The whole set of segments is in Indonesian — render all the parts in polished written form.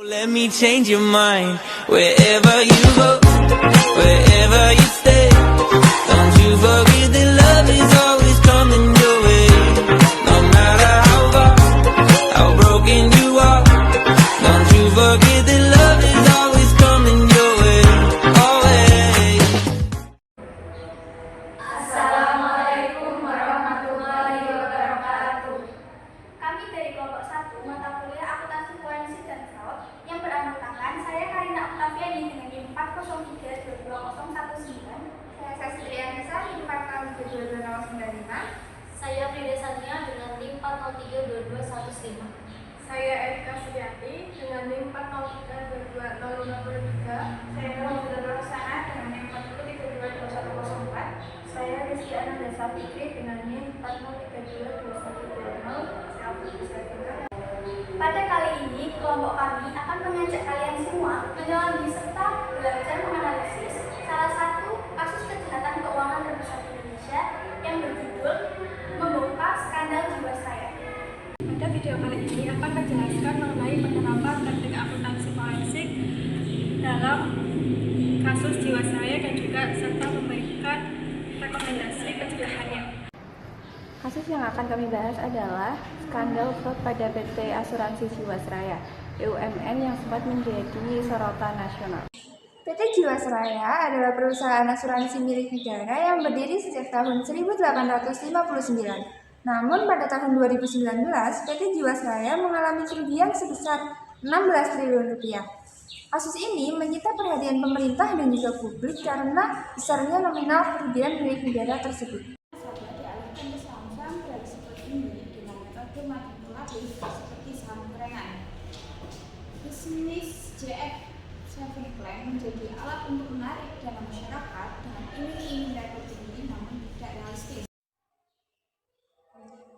Let me change your mind. Wherever you go, wherever you stay, don't you forget that love is always coming your way. No matter how far, how broken you are, don't you forget that love is always coming your way. Always. Assalamualaikum warahmatullahi wabarakatuh. Kami dari kelompok 1 mata kuliah akuntansi forensik dan fraud yang beranggotakan saya Karina Octaviani dengan NIM 403222019, saya Sastri Anissa NIM 4032295, Saya Frida Sania dengan NIM 4032215. saya Erika Suryati dengan NIM 403225053, saya Nurul Roksana dengan NIM 403222104, saya Rizky Anandasa Fikri dengan NIM 403222120. Pada kali ini, kelompok kami akan mengajak kalian semua menyelami serta belajar menganalisis salah satu kasus kejahatan keuangan terbesar di Indonesia yang berjudul Membongkar Skandal Jiwasraya. Pada video kali ini akan menjelaskan mengenai penerapan teknik akuntansi forensik dalam kasus Jiwasraya dan juga serta memberikan rekomendasi pencegahannya. Kasus yang akan kami bahas adalah skandal fraud pada PT Asuransi Jiwasraya (BUMN) yang sempat menjadi sorotan nasional. PT Jiwasraya adalah perusahaan asuransi milik negara yang berdiri sejak tahun 1859. Namun pada tahun 2019, PT Jiwasraya mengalami kerugian sebesar 16 triliun rupiah. Kasus ini menyita perhatian pemerintah dan juga publik karena besarnya nominal kerugian milik negara tersebut. Seperti saham gorengan. Bisnis JF7 Plan menjadi alat untuk menarik dana masyarakat dengan iming-iming rekor tinggi namun tidak realistis.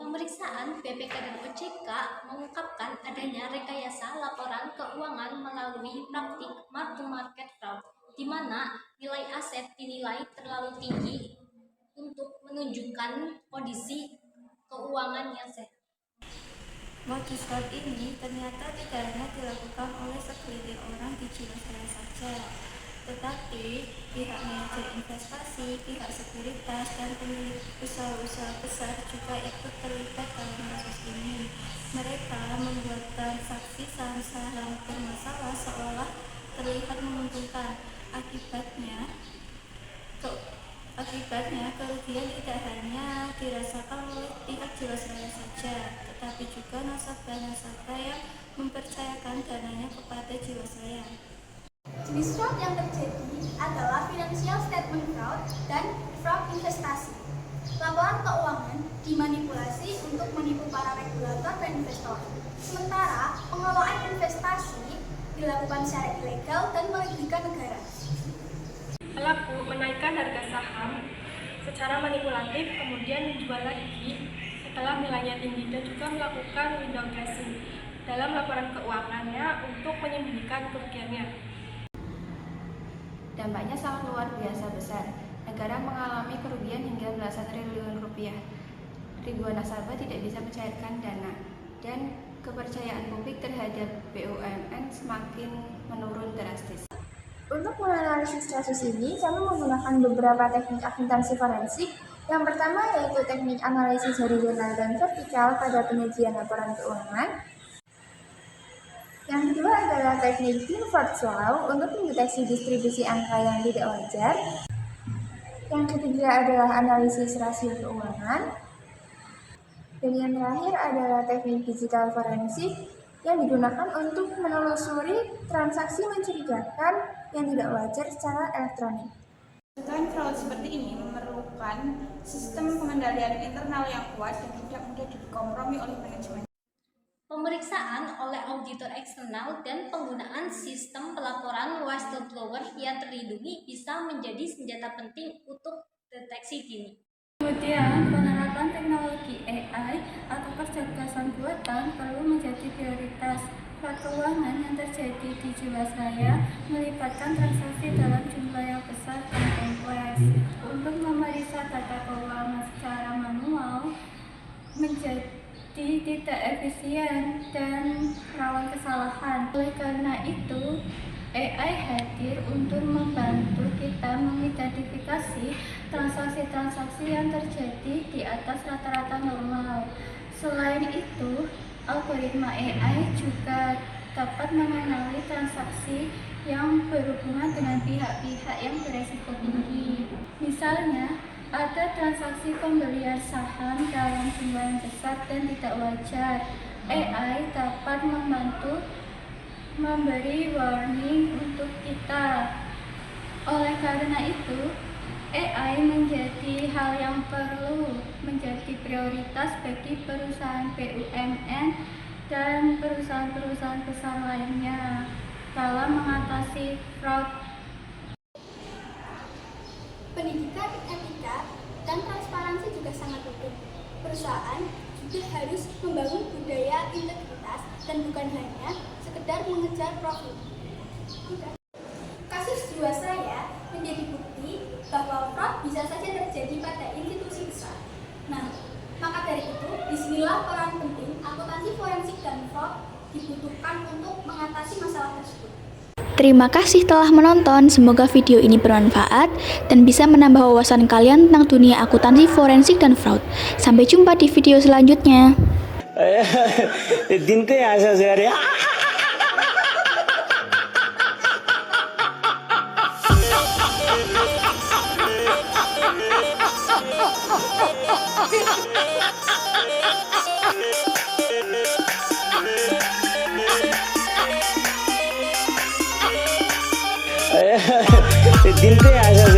Pemeriksaan BPK dan OJK mengungkapkan adanya rekayasa laporan keuangan melalui praktik mark-to-market fraud, di mana nilai aset dinilai terlalu tinggi untuk menunjukkan kondisi keuangan yang sehat. Modus fraud ini ternyata tidak hanya dilakukan oleh segelintir orang di Jiwasraya saja, tetapi pihak manajer investasi, pihak sekuritas, dan pemilik usaha-usaha besar juga ikut terlibat dalam kasus ini. Mereka membuat transaksi saham-saham bermasalah seolah terlihat menguntungkan. Akibatnya kerugian tidak hanya dirasakan oleh pihak Jiwasraya saja, tetapi juga nasabah-nasabah yang mempercayakan dananya kepada Jiwasraya. Jenis fraud yang terjadi adalah financial statement fraud dan fraud investasi. Laporan keuangan dimanipulasi untuk menipu para regulator dan investor. Sementara pengelolaan investasi dilakukan secara ilegal dan merugikan negara. Pelaku menaikkan harga saham secara manipulatif, kemudian dijual lagi setelah nilainya tinggi, dan juga melakukan window dressing dalam laporan keuangannya untuk menyembunyikan kerugiannya. Dampaknya sangat luar biasa besar. Negara mengalami kerugian hingga belasan triliun rupiah. Ribuan nasabah tidak bisa mencairkan dana, dan kepercayaan publik terhadap BUMN semakin menurun drastis. Untuk menganalisis kasus ini, kami menggunakan beberapa teknik akuntansi forensik. Yang pertama yaitu teknik analisis horizontal dan vertikal pada penyajian laporan keuangan. Yang kedua adalah teknik Clifford's Law untuk mendeteksi distribusi angka yang tidak wajar. Yang ketiga adalah analisis rasio keuangan. Dan yang terakhir adalah teknik digital forensik yang digunakan untuk menelusuri transaksi mencurigakan yang tidak wajar secara elektronik. Selain fraud seperti ini memerlukan sistem pengendalian internal yang kuat dan tidak mudah dikompromi oleh manajemen. Pemeriksaan oleh auditor eksternal dan penggunaan sistem pelaporan whistleblower yang terlindungi bisa menjadi senjata penting untuk deteksi dini. Kemudian, penerapan teknologi AI atau kecerdasan buatan perlu menjadi prioritas. Fraud keuangan yang terjadi di Jiwasraya melibatkan transaksi dalam jumlah yang besar dan kompleks. Untuk memeriksa data keuangan secara manual menjadi terbukti tidak efisien dan rawan kesalahan. Oleh karena itu, AI hadir untuk membantu kita mengidentifikasi transaksi-transaksi yang terjadi di atas rata-rata normal. Selain itu, algoritma AI juga dapat mengenali transaksi yang berhubungan dengan pihak-pihak yang beresiko tinggi. Misalnya, ada transaksi pembelian saham dalam jumlah yang besar dan tidak wajar. AI dapat membantu memberi warning untuk kita. Oleh karena itu, AI menjadi hal yang perlu menjadi prioritas bagi perusahaan BUMN dan perusahaan-perusahaan besar lainnya dalam mengatasi fraud. Pendidikan etika dan transparansi juga sangat penting. Perusahaan juga harus membangun budaya integritas dan bukan hanya sekedar mengejar profit. Kasus Jiwasraya menjadi bukti bahwa fraud bisa saja terjadi pada institusi besar. Nah, maka dari itu, disinilah peran penting akuntansi forensik dan fraud dibutuhkan untuk mengatasi masalah tersebut. Terima kasih telah menonton, semoga video ini bermanfaat dan bisa menambah wawasan kalian tentang dunia akuntansi forensik dan fraud. Sampai jumpa di video selanjutnya. दिन के आशा से अरे दिन के आशा से